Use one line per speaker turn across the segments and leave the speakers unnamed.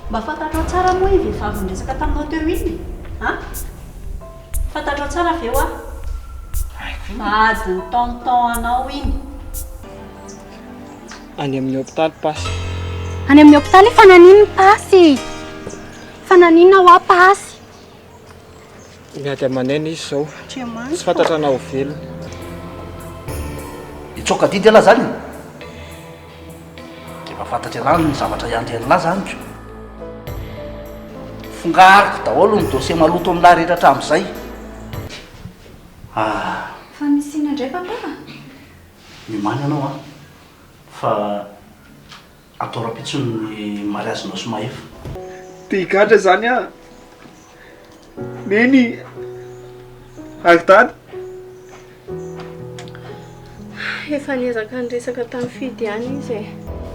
mba fantatrao tsara moa vehivavy resaka taminao teo iny a fantatrao tsara ve ho a adiny tonton anao iny
any amin'ny hôpitaly pasy
any amin'ny hôpitaly fananino pasy fananina ho a pasy
miady amanena izy zao
tsy
fantatra anao velona
itsoka didy ala zany de mafantatra alany ny zavatra iandrenala zany ko fongariko daholo ny dosie maloto amilay rehetra hatramin'izay
fa misina indray papa
mimany anao a fa atao rapitsony ny mariazinao sy maefa
tigatra zany a neny agitany
efa niezaka nyresaka tamin'ny fidy ihany izy e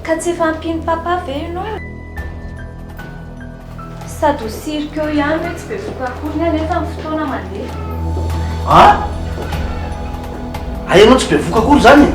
ka tsy efa ampiny papa ve ianao sady ho sirika eo ihany hoe tsy be vokakory ny anefa ny fotoana mandeha
ayanao tsy be vokakory zany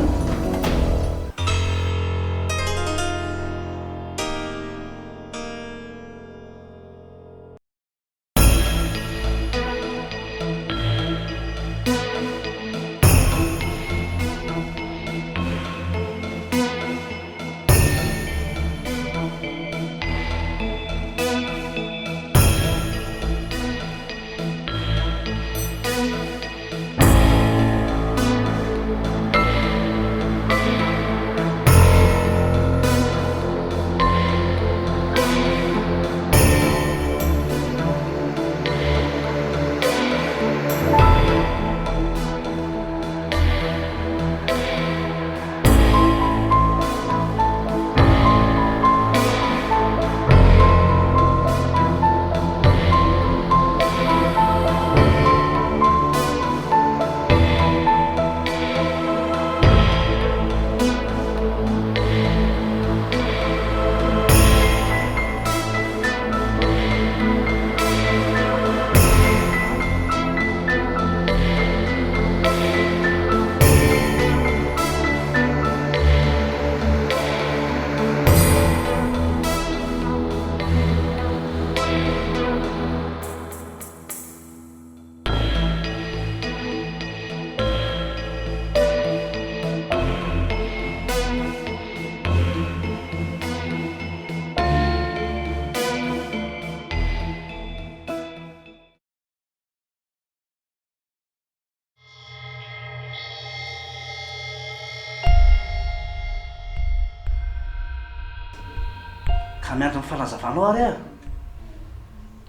ka miandry mifanazavanao ary a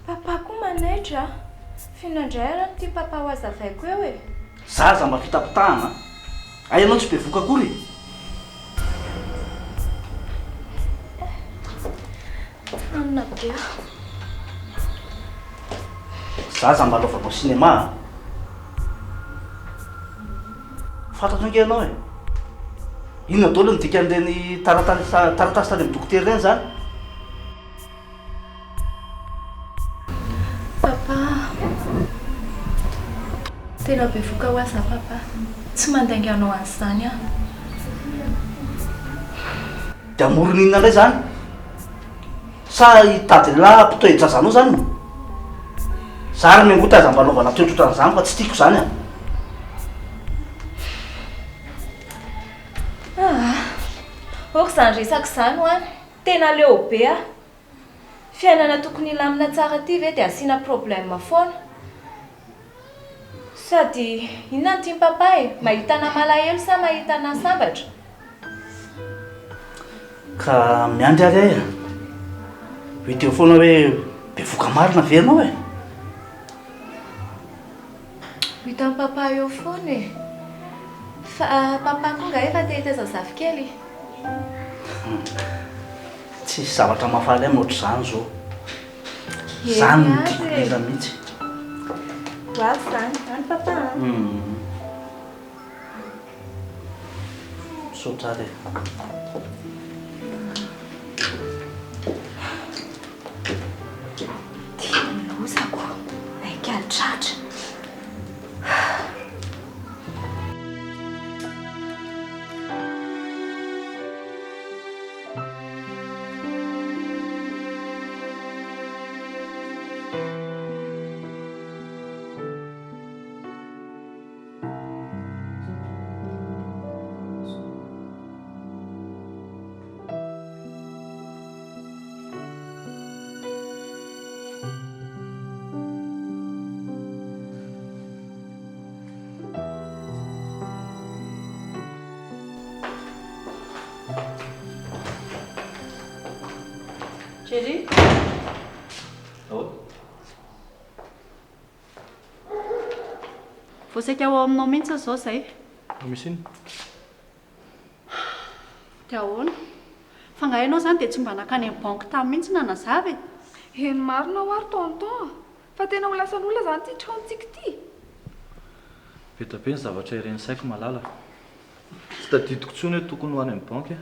papa koa manaitra finandrayara ty papa ho azavaiko eo e
zaza mba fitapitahana ayanao tsy be vokakory
anona be
zaza mba laovanao cinéma fantatro anke ianao e inona daholo midika an'ireny taratasy tany amin'ny dokotera ireny zany
papa tena be voka ho aza papa tsy mandainga anao an'izany a
de amorony inona indray zany sa hitady la mpitoy jazanao zany zary miangota aza mba laovana teotrotran'izany fa tsy tiako zany
oko zany resaka izany ho any tena leo be a fiainana tokony ilamina tsara ty ve dia asiana problème foana sady inona ny tiany papa e mahitana malahelo sa mahitana sambatra
ka miandry ary ay hoe teo foana hoe be voka marina ve anao e
hitan'ny papa eo foana e fa papa konga efa tehitaiza zafikely
tsisy zavatra mahafaly am ohatr' zany zao zany ny tiako lera mihitsy
hoavy zany any papa
sotra re
tia lozako naikalitratra Chérie. Voasaika ao aminao mihitsy zao zay.
Misy iny?
Dia ahoana? Fa ngahy ianao zany dia tsy mba nakany amin'ny banky tamin'ny mihitsy na nazava e.
Eny marina ho ary tonton fa tena ho lasan'olona zany ty tranontsika ty.
Betabe ny zavatra ireny saiko malala. Tsy tadidiko intsony hoe tokony ho any amin'ny banky.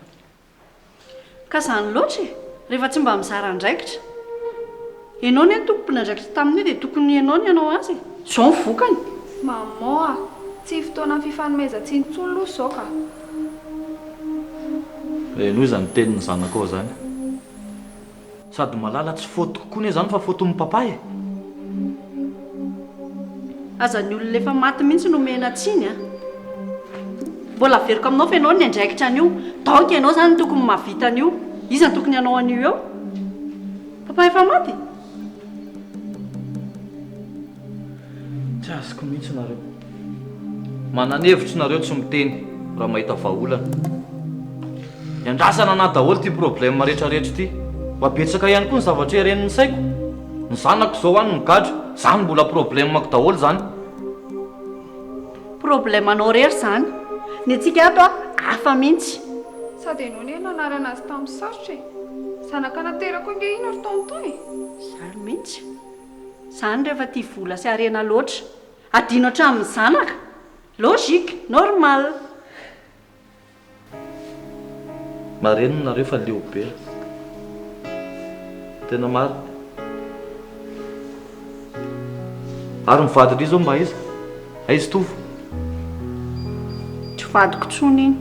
Ka zany loatra e, rehefa tsy mba mizara andraikitra. Ianao ny tompom-pinandraikitra tamin'io dia tokony ianao ny anao azy. Zao ny vokany.
Maman, tsy fotoana fifanomezan-tsiny intsony loha zao ka.
Noho izany tenin'ny zanako ao zany. Sady malala tsy fotoko koa ne zany fa foton'ny papa e.
Aza ny olona efa maty mihitsy no mena tsiny a. Mbola veriko aminao fa ianao ny andraikitra an'io. Daoka ianao zany tokony mahavita an'io. Iza tokony ianao an'io eo? Papa efa maty?
Tsy azoko mihitsy nareo. Mananevitra nareo tsy miteny raha mahita vahaolana. Iandrasana na daholo ty problème rehetrarehetra ty. Mabetsaka ihany koa ny zavatra irenin'ny saiko. Ny zanako zao any migadra, zany mbola problèmako daholo zany.
Problèmanao rery zany. Ny antsika ato hafa mihitsy.
Sady ianao ny nanarana azy tamin'ny sarotra e. Zanaka naterako inge ino ry tonton e.
Zany mihitsy. Zany rehefa tia vola sy harena loatra. Adino hatramin'ny zanaka. Logika, normal.
Mareno nareo fa leo be. Tena maro. Ary mivady ry zao mba izy. Aizy tovo.
Tsy vadiko tsony iny.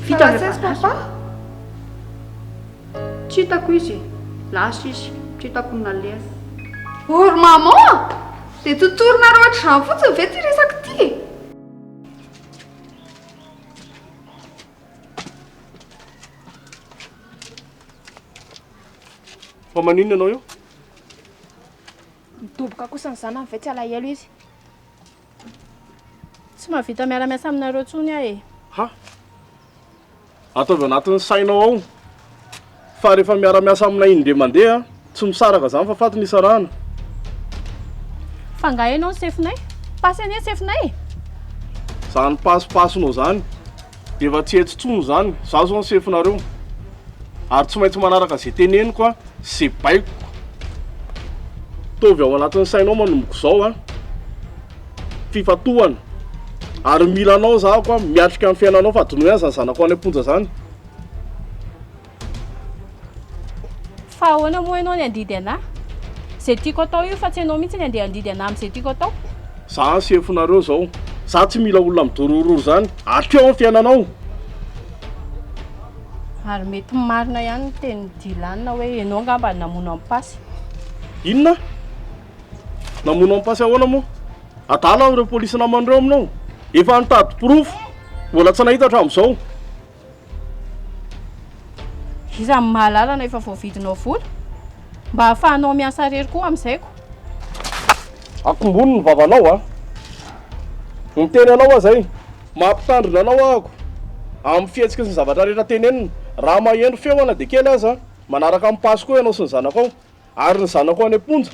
Fa lasesy papa?
Tsy hitako izy. Lasa izy. Tsy hitako naleha.
Ory maman! Dia totorina rehetra izany fotsiny ve ty resaka ty?
Fa manino ianao io?
Midoboka kosa ny zanany ve tsy alahelo izy. Tsy mahavita miara-miasa aminareo tsony aho e.
Ha? Ataovy anatin'ny sainao ao. Fa rehefa miara-miasa aminay indray mandeha, tsy misaraka zany fa faty nisarahana.
Fa ngahy ianao ny sefinay? Pasy anie sefinay?
Zany pasipasonao zany. Efa tsy hetsotsony zany. Za zao ny sefinareo. Ary tsy maintsy manaraka izay teneniko a, izay baiko. Tovy ao anatin'ny sainao manomboko zao a. Fifatohana. Ary milanao zako a miatrika amin'ny fiainanao fa adinoa zany zanako any am-ponja zany.
Fa ahoana moa ianao ny andidy anahy? Izay tiako atao io fa tsy ianao mihitsy ny andeha andidy anahy amin'izay tiako atao.
Za ny sefinareo zao. Za tsy mila olona midorororo zany. Atreo amin'ny fiainanao.
Ary mety marina ihany ny teny dilanina hoe ianao ngamba namono amin'ny pasy.
Inona? Namono amin'ny pasy ahoana moa? Adala ireo polisy naman'ireo aminao. Efa nitady proof. Mbola tsy nahita hatramin'izao.
Iza amin'ny mahalalana efa voavidinao vola mba hahafahanao miasa rery koa amin'izayko.
Akombony ny vavanao a. Miteny anao a zay. Mampitandrina anao ahako. Amin'ny fihetsika sy ny zavatra rehetra tenenina. Raha mahendro feoana dia kely aza. Manaraka amin'ny pasy koa ianao sy ny zanako ao. Ary ny zanako any am-ponja.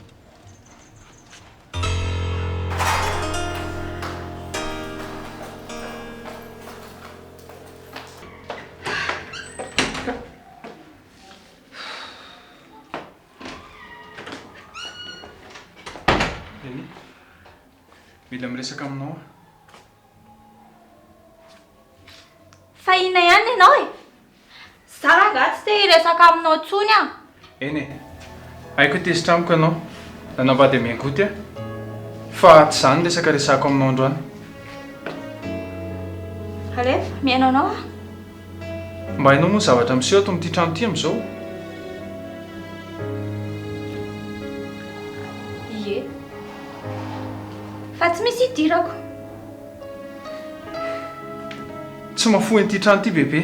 Mila miresaka aminao.
Fa ina ihany ianao e? Zara nga tsy te hiresaka aminao tsony a.
Eny e, haiko tezitra amiko ianao. Nanambady miangoty a. Fa tsy zany resaka resako aminao androany.
Alefa, miaino anao a?
Mba hainao moa zavatra miseho ato amin'ity trano ity amin'izao.
Ie. Fa tsy misy idirako.
Tsy mahafoy an'ity trano ity bebe.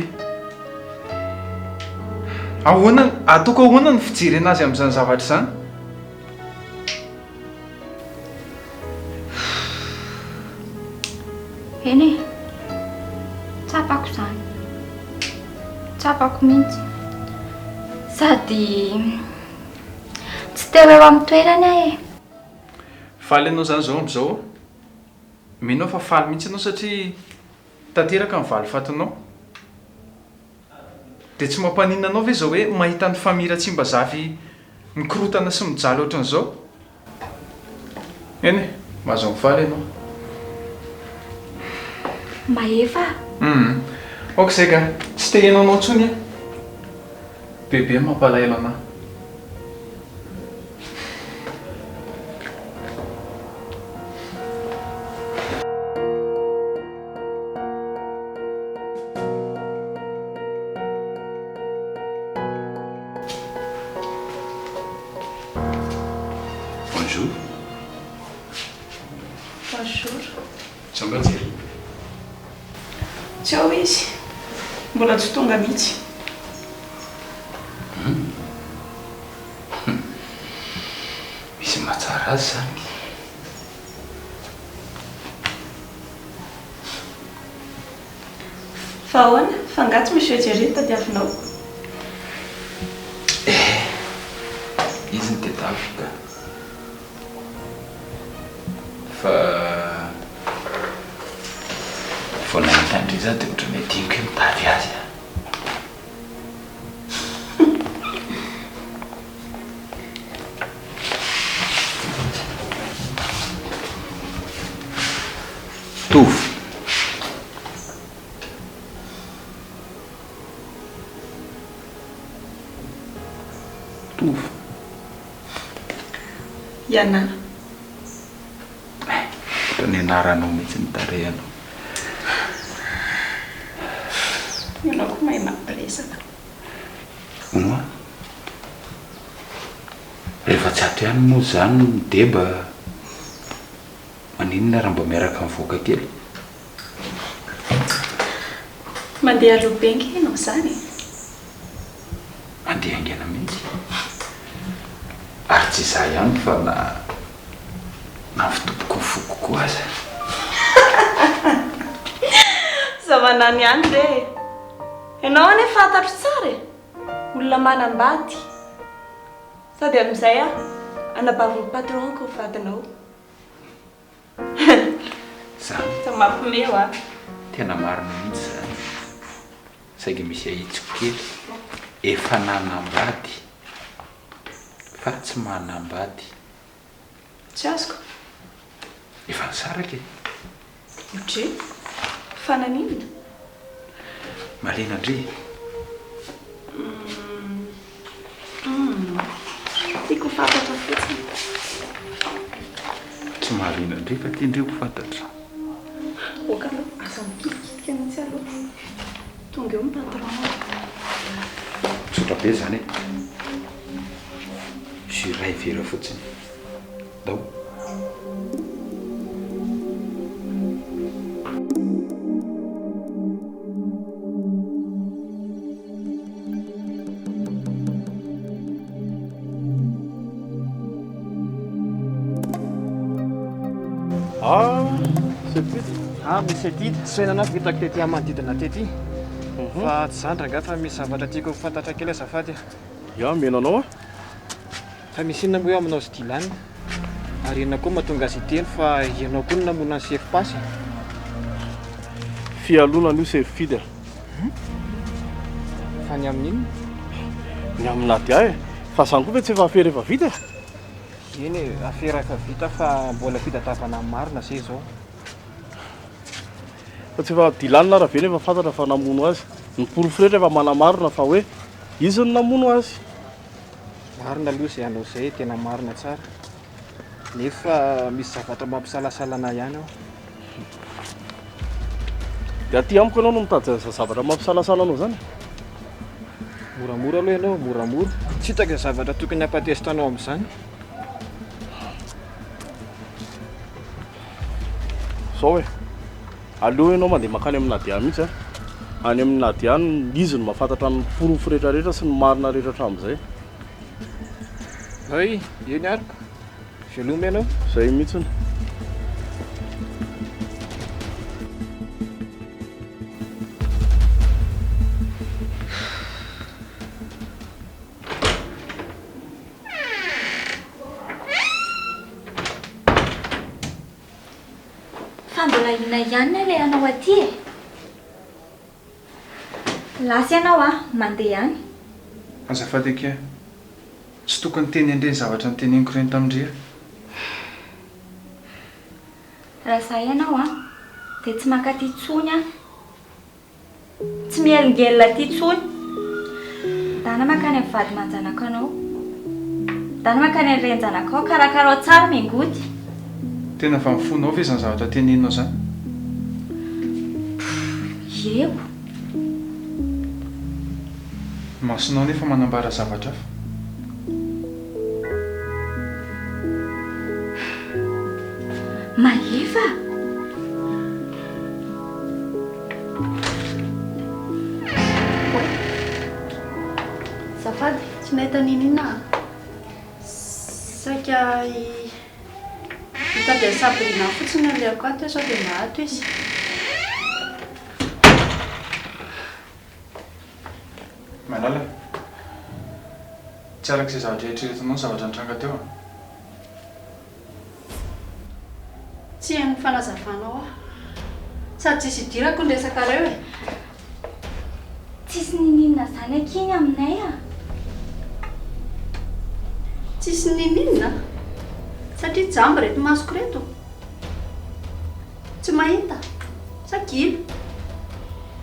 Ahoana, ataoko ahoana ny fijery anazy amin'izany zavatra izany?
Eny e, tsapako tapako mihitsy. Sady tsy teo eo amin'ny toerana e.
Faly ianao zany zao am'izao. Minao fa faly mihitsy ianao satria tanteraka ny valy fatinao. Dia tsy mampaninona anao ve zao hoe mahita ny famiratsiam-bazafy mikorotana sy mijaly ohatran'izao? Eny e, mahazo mifaly ianao.
Mahefa?
Okizay ka, tsy te hiaino anao intsony e. Bebe mampalahelo anahy.
Bonjour.
Bonjour.
Tsambajery.
Tsy ao izy. Mbola tsy tonga mihitsy.
Misy mahatsara azy zany.
Fa ahoana? Fangatsy monsieur Jerry tadiavinao.
Izy ny tedaviko ka. Fa vao nahita andry za dia ohatran'ny hoe tiako hoe mitady azy a.
Tovy. Tovy.
Iana.
Ohatran'ny anaranao mihitsy ny tarehanao.
Ianao koa mahay mampiresaka.
Oa. Rehefa tsy ato ihany moa zany no deba. Maninona raha mba miaraka mivoaka kely?
Mandeha alobengy ianao zany.
Mandeha aingana mihitsy. Ary tsy za ihany fa na fitopoko foko koa aza.
Zavanany ihany re. Ianao ane fantatro tsara e. Olona manambady. Sady amin'izay anabavy patronko vadinao.
Zany
Sa mampimeo a.
tena marina mihitsy zany. Saingy misy ahitsiko kely. Efa nanambady fa tsy manambady.
Tsy azoko.
Efa nisaraka e.
Otre. Fananinona?
Malena ndry.
Tiako fantatra fotsiny.
Tsy malena ndry fa tiandreo ho fantatra.
Oka aloha, asa mipilikika mihitsy aloha. Tonga eo ny patron.
Tsotra be zany e. Iray vera fotsiny. Dao.
Misy ety sainana vitako tety manodidina tety. Fa tsy zany rangahy fa misy zavatra tiako fantatra kely azafady.
Ya mena anao a.
Fa misy inona moa aminao sy dilany. Ary ianao koa mahatonga azy iteny fa ianao koa no namona ny sefy pasy.
Fialona io sefy fidy.
Fa ny amin'inona?
Ny amin'ady ahy fa zany koa ve tsy efa afera efa vita?
Eny e, afera efa vita fa mbola fitatavana marina zay zao.
Fa tsy efa dilanina raha ve nefa fantatra fa namono azy. Ny porofretra efa manamarina fa hoe izy ny namono azy.
Marina aloha izay anao izay tena marina tsara. Nefa misy zavatra mampisalasalana ihany aho.
Dia aty amiko ianao no mitady zavatra mampisalasala anao zany.
Moramora aloha ianao, moramora. Tsy hitako zavatra tokony hampatesitanao amin'izany.
Sao hoe aleo ianao mandeha makany amin'ny Nadia mihitsy a. Any amin'ny Nadia izy no mahafantatra ny porofo rehetrarehetra sy ny marina rehetra hatramin'izay.
Hay, eny ariko. Veloma ianao.
Zay mihitsiny.
Inona ihany ilay anao aty e? Lasy ianao mandeha ihany.
Azafady ake. Tsy tokony teny andre zavatra nyteneniko reny tamindria.
Raha zaho ianao dia tsy mankaty tsony tsy mielingelina ty tsony. Dana makany amin'ny vady manjanaka anao. Dana makany amin'ny renjanaka ao karakarao tsara mingody.
Tena fa mifonao ve izany zavatra teneninao zany?
Eo.
Masonao nefa manambara zavatra hafa.
Maheva.
Zafady, tsy nahita ninina. Saika hitady Sabrina fotsiny aleoko ato sao dia mahato izy.
Malala. Tsy arak'izay zavatra eritreretinao zavatra nitranga teo.
Tsy hainy fanazavanao sady tsisy idirako ny resakareo e.
Tsisy nininona zany akiny aminay
Tsisy nininona satria jambo reto masoko reto. Tsy mahita sakila.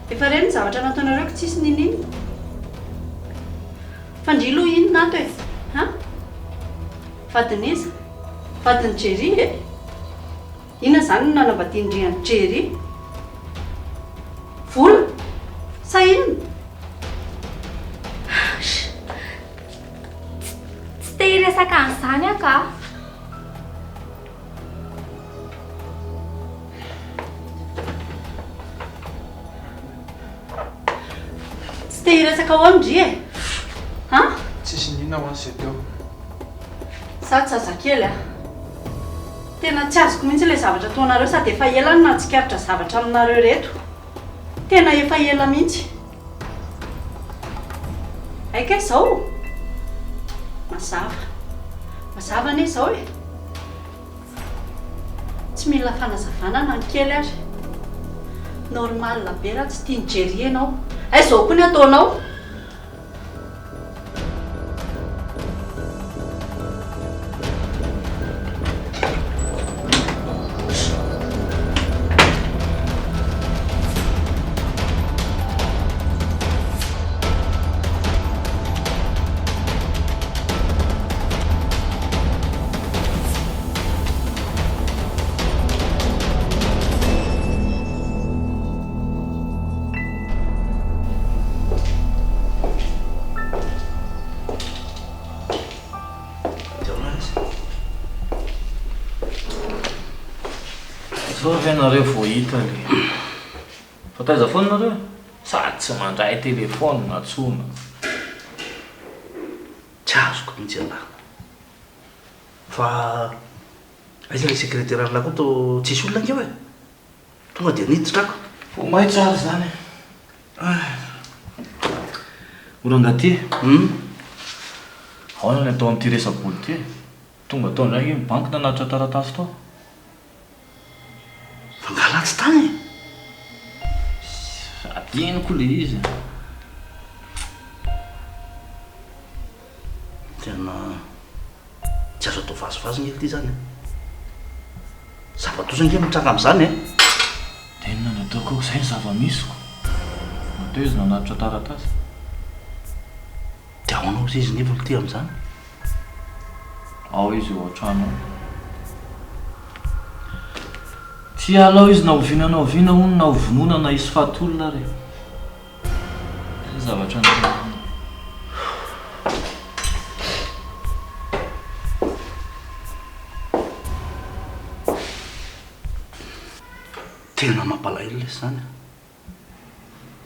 Efa reny ny zavatra nataonareo ko tsisy nininona. Fandrilo inona ato e? Vadin'iza? Vadin'i Jerry e? Inona zany no nanambadian'Andrian'i Jerry? Vola? Sa inona?
Tsy te hiresaka an'izany aka.
Tsy te hiresaka ao Andry e?
Tsisy ninona ho an'izay teo.
Za tsy zazakely Tena tsy azoko mihitsy ilay zavatra ataonareo sady efa ela no nahatsikaritra zavatra aminareo reto. Tena efa ela mihitsy. Aika izao. Mazava anie izao e. Tsy mila fanazavana na ny kely ary. Normal be raha tsy tiany Jerry ianao. Izao koa ny ataonao.
Nareo vao hita le fa taiza foana nareo sady tsy mandray telefôna na tsona.
Tsy azoko mihitsy alahy. Fa aiza ilay sekretera lahy koa to tsisy olona ankeo e. Tonga dia niditrako.
Vo mahay tsara zany. Orangaty. Ahoana ny atao amin'ity resaboly ty e. Tonga tao ndraiky mibanky nanatitra taratasy tao.
Fangalatsy tany e.
Adiniko le izy.
Tena tsy azo atao vazivazy ny ety zany. Zava-toza nge mitranga amin'izany e.
Tena nataoko izay ny zava-misiko. Mateo izy nanatitra taratasy.
Dia ahoanao izy izy nivolo ty amin'izany?
Ao izy eo an-trano ao. Tsy alao izy na oviana hono na ovonona na isy fahatolona re. Zay zavatra ny
tena mampalahelo lesy zany.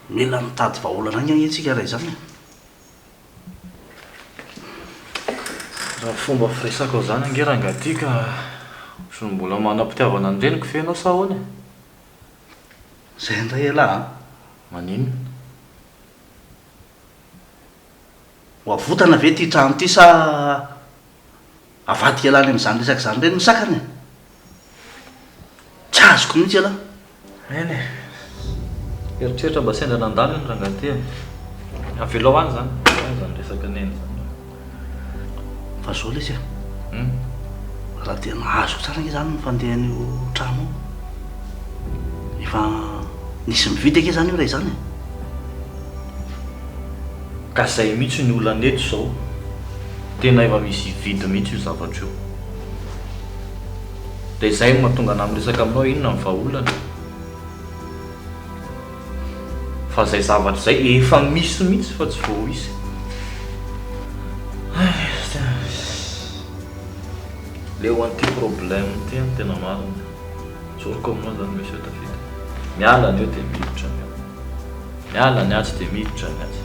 Mila mitady vahaolana any antsika raha izany.
Raha fomba firesaka zany angerangaty ka so mbola manam-pitiavana ny reniko fenao sa ahoana?
Zay indray elahy
Manino?
ho avotana ve ty trano ty sa avadika elany amin'izany resaka izany reny misakany? Tsy azoko mihitsy elahy.
eny eritreritra mba sendra nandalo ny rangaty avelo any zany zany resaka neny zany
fa zao le izy raha tena azoko tsara nge zany nyfandehan'io trano efa nisy mividy ake zany io ray zany
ka zay mihitsy ny olana eto zao tena efa misy vidy mihitsy io zavatra io dia izay mahatonga ana miresaka aminao inona ny vahaolana fa zay zavatra zay efa misy mihitsy fa tsy vao isy le ho an'ity problème ty any tena marina zoriko aminao zany misy eo tafita miala ny eo dia miditra ny eo miala ny atsy dia miditra ny atsy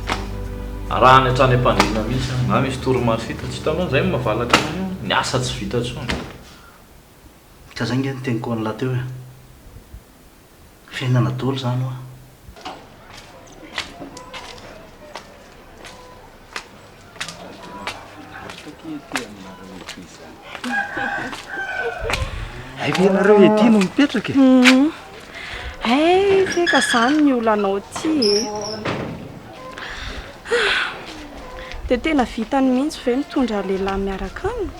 araha ny hatrany am-pandriana mihitsy na misy toromarosy hita tsy hitanao zay mavalaka anao io ny asa tsy vita tsony
ka zay nge nyteniko an'la teo e fiainana dolo zany oa
aivenareo ety no mipetraka
ay teka zany ny olanao ty dia tena vitany mihitsy ve mitondra lehilahy miaraka aminy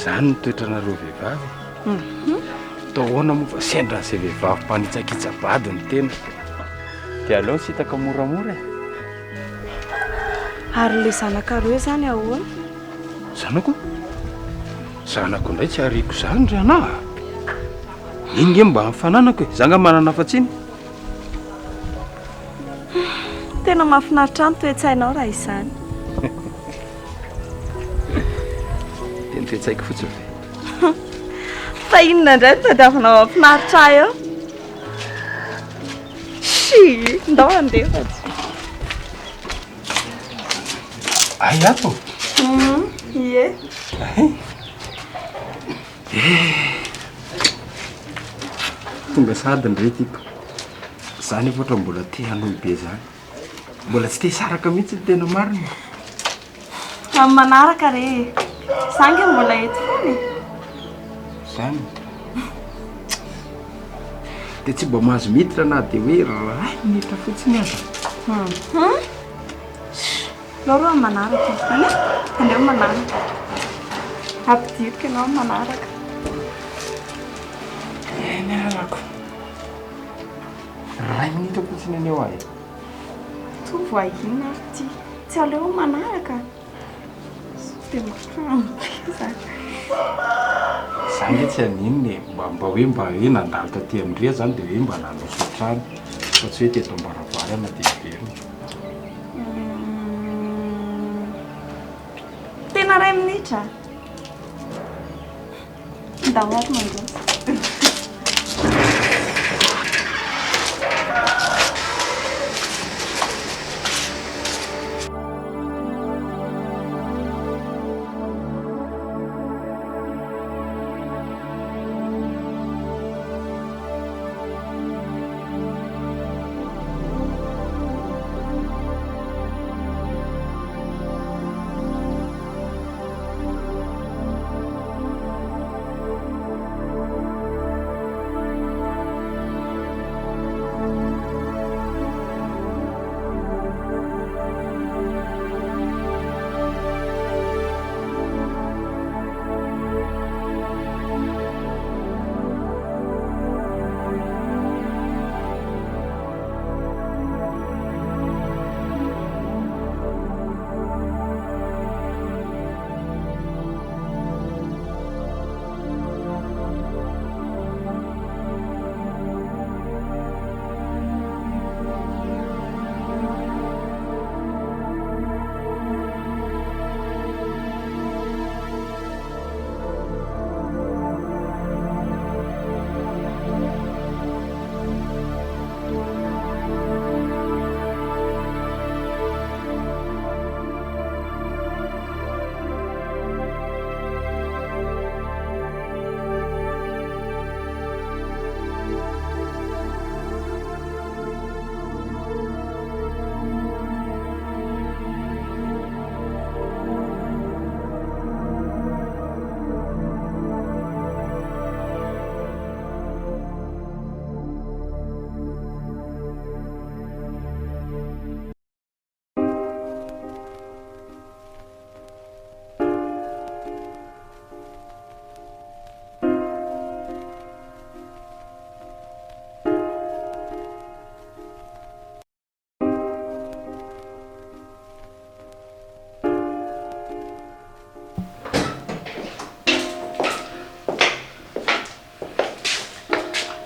zany nitoetranareo vehivavy tao hoana moa fa sendra n'izay vehivavy mpanitsakitsabady ny tena dia aleo tsy hitaka moramora
ary le zanakaroe zany ahoana
zanako zanako indray tsy ariako zany ry anà iny nge mba mifananako e zanga manana fatsiny
tena mahafinaritra any toetsainao raha izany
tena toetsaiko fotsiny
fa inona indray no tadiavinao mahafinaritra eo sy ndao andefatsy
ay ato
ie
tonga sady ndretiko zany efa ohatra mbola te hanohy be zany mbola tsy te hisaraka mihitsy ny tena marina
amin'ny manaraka re zange mbola eto fony
zany dia tsy mba mahazo miditra na dia hoe ray miditra fotsiny aza
laroa amin'ny manaraka any andeo manaraka ampidirika ianao amin'ny manaraka
miarako ray minitra fotsiny aneo ahy
tovy ahina ary ty tsy aleo manaraka dia mahambe zany
zany tsy aninony mba hoe nandalo taty amindria zany dia hoe mba nanosotrany fa tsy hoe teto ambaravary ana dia veriny
tena ray minitra ndahoary mandroso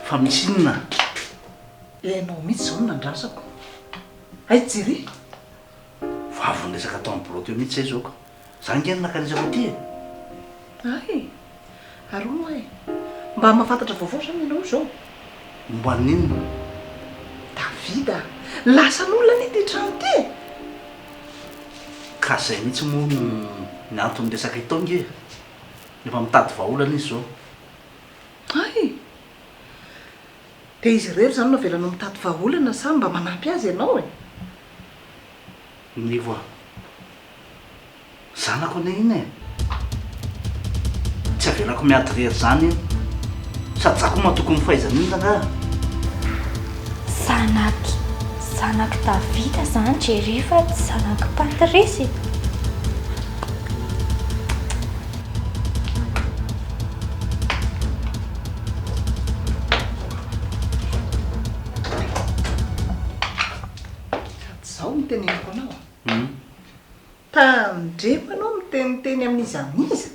fa misy inona
ianao mihitsy zao no nandrasako ay jiry
vavony resaka atao amin'ny broteo mihitsy zay zaoko za ngeny nakarizako ty
ay aroa e mba mahafantatra vaovao zany ianao zao
momba ninona
davida lasan'olona ny ty trano ty
ka zay mihitsy moa ny antony resaka itaonge efa mitady vaolana izy zao
ay de izy rery zany no avelana mitady vaolana sa mba manampy azy ianao e
nivoa zanako ane iny e tsy avelako miady rery zany sady za koa mahatoky ny fahaizana iny tanga
zanaky davida zany jery fa zanaky patrisy
zao miteneniko anao tandremanao miteniteny amin'izy amiza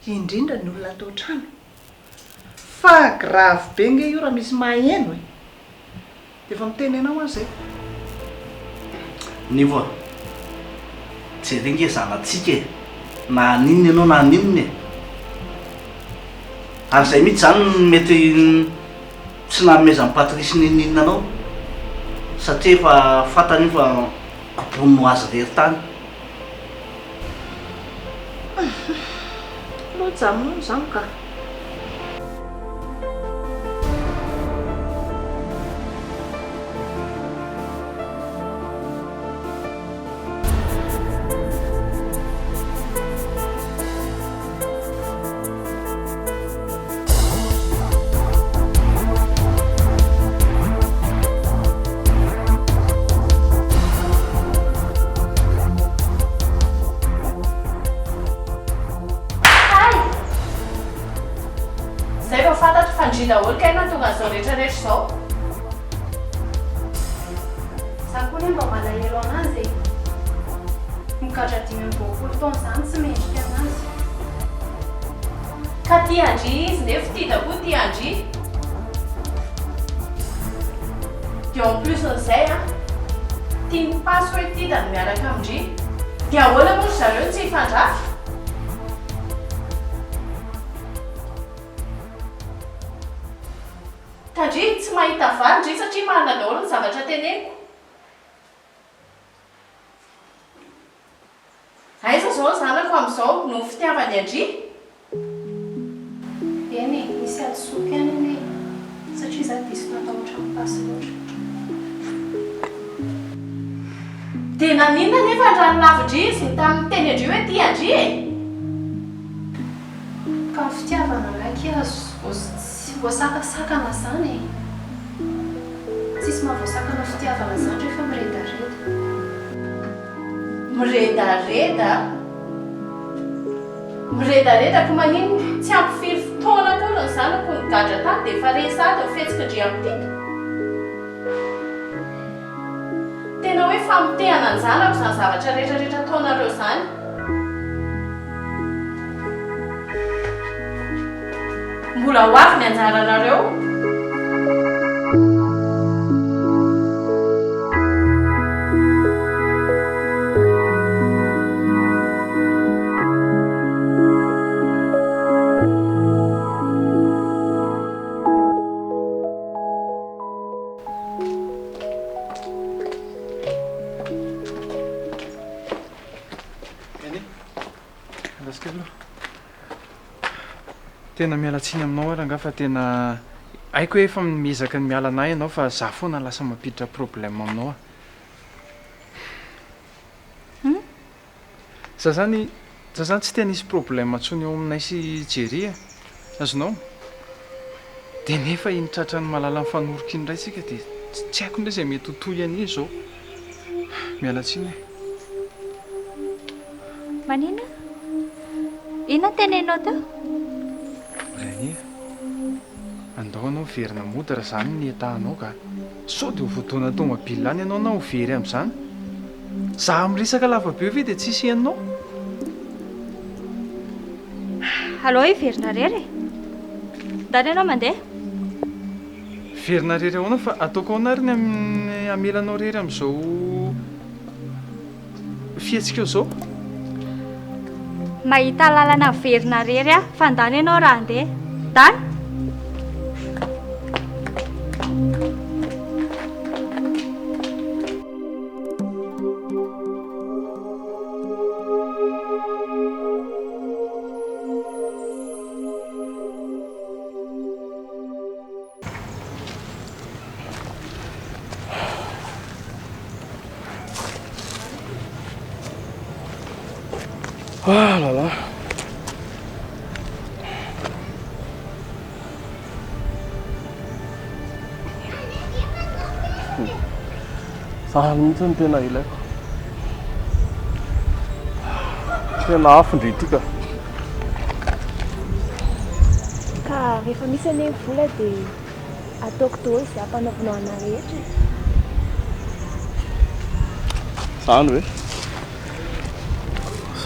indrindra ny olona atao trano fa grave be nge io raha misy maheno e de efa miteny anao azy zay
nivoa jere nge zanatsika e na ninona ianao na ninona e ary zay mihitsy zany mety tsy nameza ny patrisy nininona anao satria efa fantany io fa kobono azy rery tany
loja aminao zany ka
daholo ka natonga an'izao rehetrarehetra izao za koa ny mba malahelo anazy e mikatra 5 taona zany tsy mendrika anazy ka tia andry izy nefa tida koa tia andry dia en plus n'izay a tia mipasy hoe tida ny miaraka amindry dia ahoana moa ry zareo tsy hifandrafy tandry tsy mahita valindry satria marina daholo ny zavatra teneniko aiza zao zanako amin'izao no fitiavany andry eny misy adosoky any ane satria za diso natao ohatranipasy loatra dia naninona nefa ndrano lavindry izy tamin'ny teny andry hoe ty andry e ka ny fitiavana ndraiky azo voasakasakana zany tsisy mahavoasakana fitiavana zany rehefa miredareda ko manino tsy ampifiry fotoana koa ny zanako ny gadra tany dia efa resady ho fetsika-ndry amin'ity tena hoe famotehana ny zanako zany zavatra rehetrarehetra ataonareo zany mbola ho avy ny anjaranareo
tena mialatsiny aminao ara nga fa tena haiko hoe efa mizaka ny miala anay ianao fa za foana lasa mampiditra problème aminao a za zany tsy tena isy problème antsony eo aminay sy jery e azonao dia nefa iny tratra ny malala ny fanoroka iny ray sika dia tsy haiko indray zay mety hotoy an'izy zao mialatsiny e
manina ina tenenao teo
reny andao anao verina mody raha zany ny etahanao ka sao dia ho votoana tomabile any ianao na ho very amin'izany za ami'resaka lavabe ve dia tsisy ianao
allo iverina rery ndany ianao mandeha
Verina rery ahoana fa ataoko ao na ry ny amin'ny amelanao rery amin'izao fietsika eo izao.
Mahita lalana verina rery a fandany ianao raha andeha dany.
Ah là là. Sahala mihitsy ny tena ilaiko. Tena afindry ity ka.
Ka rehefa misy ane vola dia ataoko daholo izay ampanaovina ana rehetra.
Zany hoe.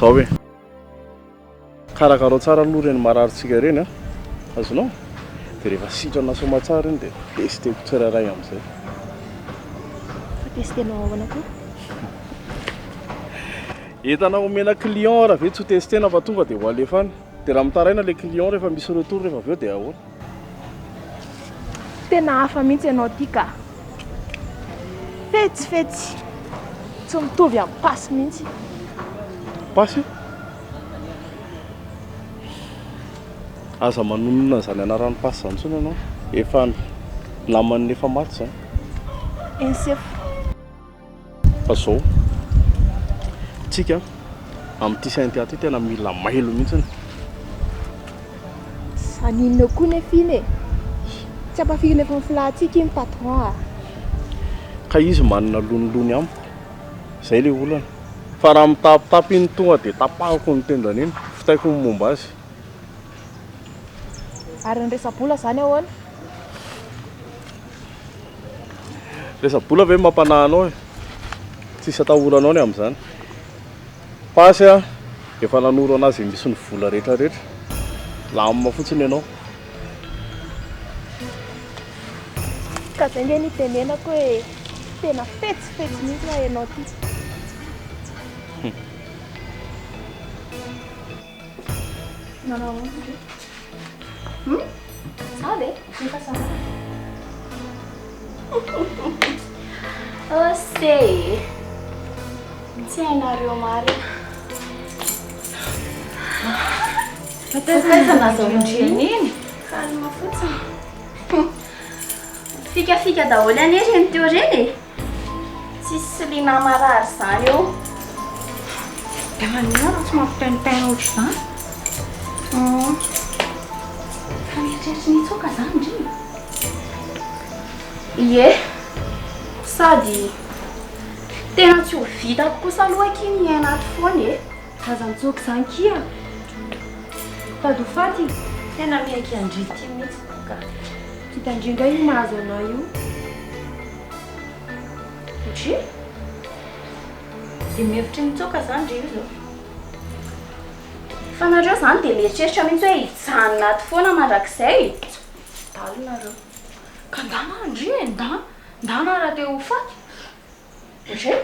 Zao hoe. Karakaro tsara aloha reny mararintsika reny a. Azonao? Dia rehefa sitrana soma tsara iny dia testeko tsirairay amin'izay.
Testenao ahoana koa?
Entanao omena client raha ve tsy ho testena fa tonga dia ho alefany. Dia raha mitaraina ilay client rehefa misy retour rehefa avy eo dia ahoana?
Tena hafa mihitsy ianao ity ka. Fetsifetsy. Tsy mitovy amin'ny pasy mihitsy.
Pasy? Aza manonona izany anarany pasy izany tsony ianao. Efa naman'ny efa maty izany.
Ensefo.
Fa zao tsika amin'ity sainty aty tena mila mailo mihitsy.
Aninona koa nefa iny e. Tsy ampafiry efa mifilahantsika iny patron a.
Ka izy manana lonilony amiko. Izay ilay olana. Fa raha mitapitapy iny tonga dia tapahako ny tendany iny. Fitaiko ny momba azy.
Ary ny resa-bola izany ahoana?
Resa-bola ve mampanahinao e? Tsisy atahoranao ny amin'izany. Pasy a, efa nanoro anazy misy ny vola rehetrarehetra. Lamina fotsiny ianao.
Ka izay nge nitenenako hoe tena fetsifetsy mihitsy raha ianao ty.
Nanao ahoana? Sabe? Nunca sabe. Eu sei. Tsy hainareo mary.
Fatezana zao indriny.
Kalma fotsiny. Fikafika daholo ane reny teo reny. Tsisy lina marary izany eo.
Dia manina tsy mampitainitaina ohatr'izany.
Fa mieritreritra nitsoka zany ndry. Ie. Sady tena tsy ho vitako kosa aloha kiny ny anaty foana e.
Aza nitsoka izany kia. Tady ho faty.
Tena miaiky andrity mihitsy ka.
Hitandrindra io mahazo anao io.
Ndry? Dia mihevitra nitsoka zany ndry io zao. Fa nareo zany dia mieritreritra mihitsy hoe hijanona anaty foana mandrakizay. Dalo nareo.
Ka ndana ndry e, ndana raha teo ho faty.
Ndry?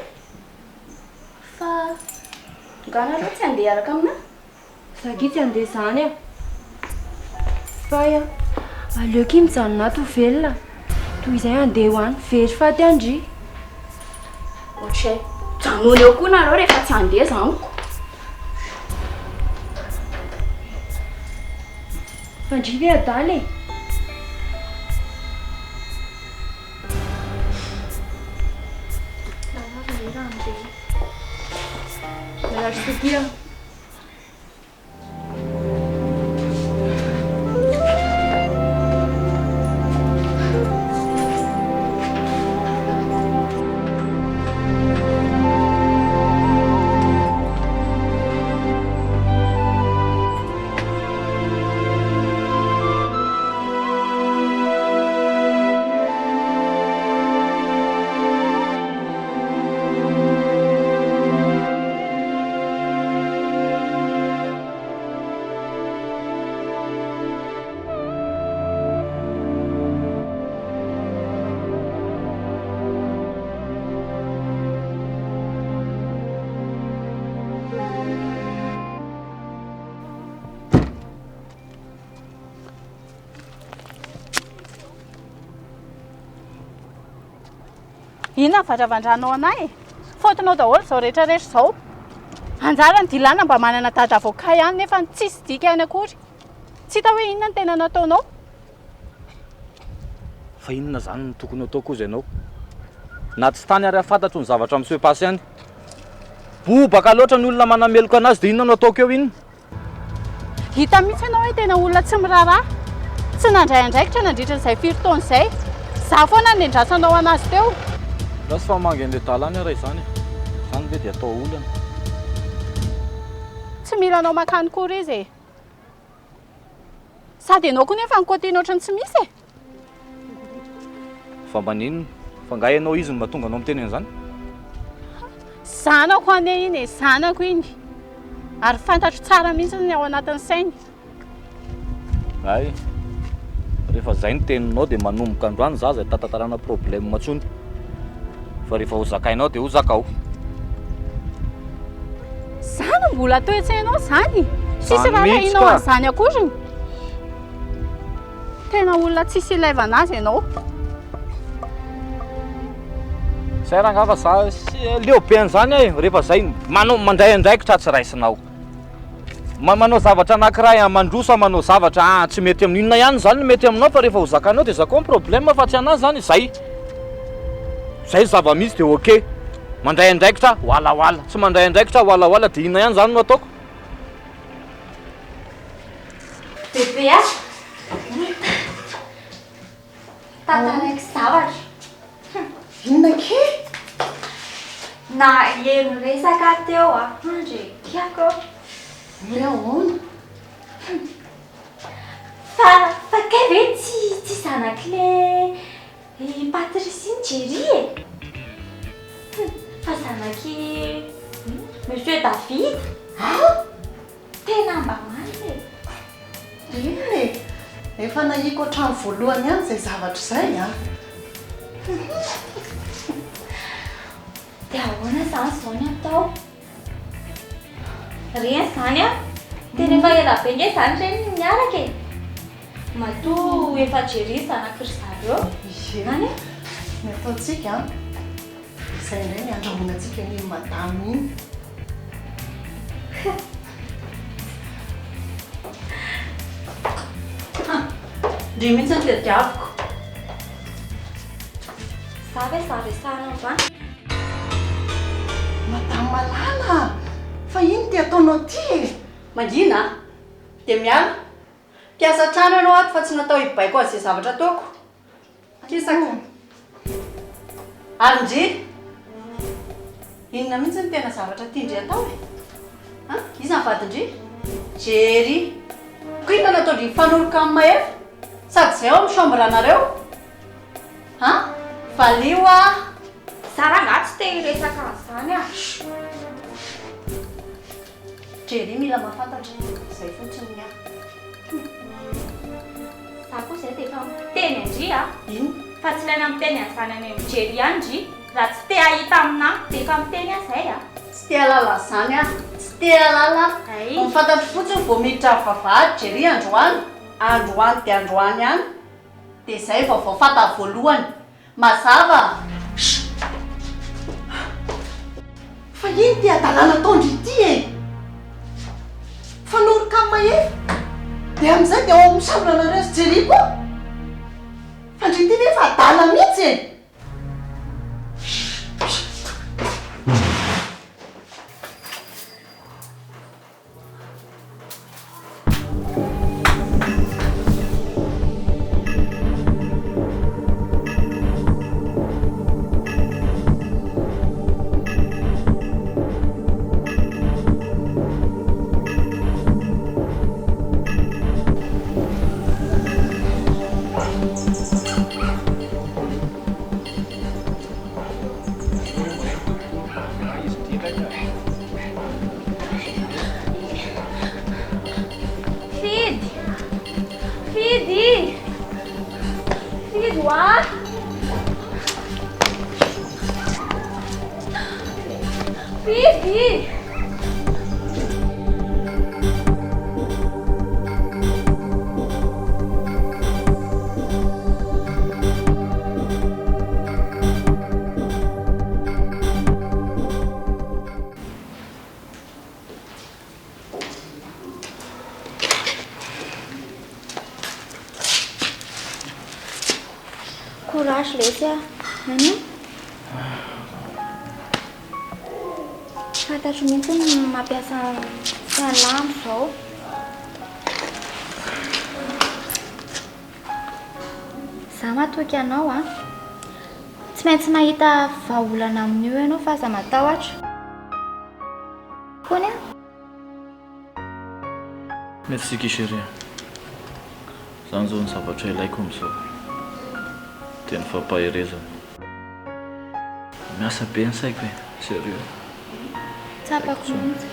Fa nga nareo tsy handeha araka aminahy?
Zagy tsy handeha izany a. Fay a, aleoko iny mijanona ato ho velona. Toy izay handeha ho any very faty andry.
Ohatray, janona eo koa nareo rehefa tsy handeha zaniko.
Fa ndry ve adaly e? Miaratra sakira.
Inona vandravandranao anay? Fotinao daholo izao rehetrarehetra izao. Anjara ny dilana mba manana dada avoka ihany nefa tsisy dika ihany akory. Tsy hita hoe inona ny tena nataonao?
Fa inona zany no tokony atao koza ianao? Na tsy tany ary ahafantatro ny zavatra miseho pasy ihany. Bobaka loatra ny olona manameloka anazy dia inona no ataoko eo inona?
Hita mihitsy ianao hoe tena olona tsy miraharaha. Tsy nandray andraikitra nandritra izay firy-taona izay. Za foana ny andrasanao anazy teo.
Rasy fa mangy an'ilay dalany Iray izany. Izany ve dia atao olana?
Tsy mila anao makany kory izy e. Sady ianao koa nefa nikotiana ohatrany tsy misy e.
Fa maninona? Fa nga ianao izy no mahatonga anao miteny an'izany?
Zanako ane iny e, zanako iny. Ary fantatro tsara mihitsy ny ao anatin'ny sainy.
Ay, rehefa izay ny teninao dia manomboka androany za izay tantatarana problème matsony. Fa rehefa ho zakainao dia ho zakao.
Zany mbola atao etseinao zany. Tsisy
Zany
raha
mihitsy
ilainao
ka.
an'izany akory. Tena olona tsisy ilaivana azy ianao.
Zay raha angava za leo be an'izany ahy rehefa izay mandray andraikitra tsy raisinao. Manao zavatra anankiray mandroso manao zavatra tsy mety amin'inona ihany zany no mety aminao fa rehefa ho zakainao dia zakao ny problème fa tsy anazy zany zay. Zay zava-misy dia ok. Mandray andraikitra hoalahoala, tsy mandray andraikitra hoalahoala dia inona ihany zany no ataoko?
Bebe a? Tantaraiky zavatra.
Inona ke?
Na eno resaka teo Andre tiako.
Hoe ahoana?
Fa ke ve tsy zanak'ilay Patrice iny Jerry e? Fa zanaky Monsieur David. Tena mba mantsy e.
Ina e, efa nahiko hatrany voalohany ihany izay zavatra izay a.
Dia ahoana zany izao ny atao? Reny zany a, tena efa ela be nge zany reny miaraka e. Matoa efa Jerry zanaky ry zareo. Any e?
Ny ataontsika izay indray ny andrahoinantsika ny madame iny.
Ndry mihitsy ny tadiaviko.
Za ve zaresanao zany?
Madame malala, fa iny ty ataonao ty e.
Mangina dia miala. Piasa trano ianao ato fa tsy natao hibaiko azy izay zavatra ataoko. Kisaka. Alindry. Inona mihitsy ny tena zavatra tiandry atao e? Iza ny vadindry? Jerry. Koa inona nataondry mifanoroka amin'ny mahefa? Sady izay ao amin'ny chambre anareo? Valio a.
Zara nga tsy te hiresaka zany a.
Jerry mila mahafantatra izay fotsiny a.
Za koa izay dia efa miteny Andry a.
Ino?
Fa tsy ilaina miteny an'izany any amin'ny Jerry Andry. Raha tsy te hahita aminahy dia efa miteny azay a.
Tsy te halala zany a. Tsy te halala. Mifantatro fotsiny vao miditra vavahady Jerry androany. Androany dia androany ihany. Dia izay vaovao fanta voalohany. Mazava.
Fa iny ty adalana ataondry ity e. Fanoroka amin'ny mahefa. Dia amin'izay dia ao amin'ny chambre anareo sy Jerry koa. Fa ndry ty nefa adala mihitsy e.
courage lesy a nani fantatro mihitsy ny mampiasa salamo zao za matoky anao a tsy maintsy mahita vahaolana amin'io ianao fa aza matahotra kony a
merci kishéri zany zao ny zavatra ilaiko am'izao tena fampaherezana miasa be ny saiko e sérieux
tsapako mihitsy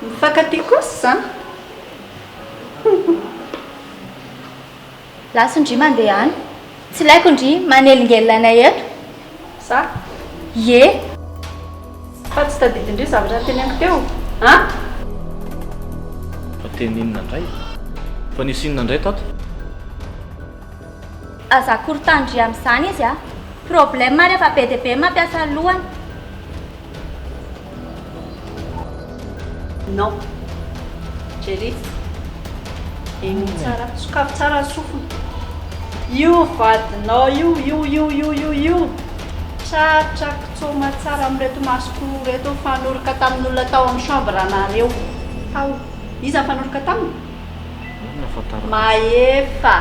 mifankaty kosa zany
lasy ndry mandeha any tsy laiko ndry manelingelinanay eto
za
ye
fa tsy tadidy indray zavatra tenyako teo a
fa teny inona indray fa nisy inona indray tato
aza korotandry amin'izany izy a problème rehefa be dia be mampiasa lohany
non Jerry eny tsara sokafy tsara sofina io vadinao io tratrako tsoma tsara amin'reto masoko reto fanoroka tamin'olona tao amin'ny chambre anareo tao iza fanoroka taminy
nafatara
maefa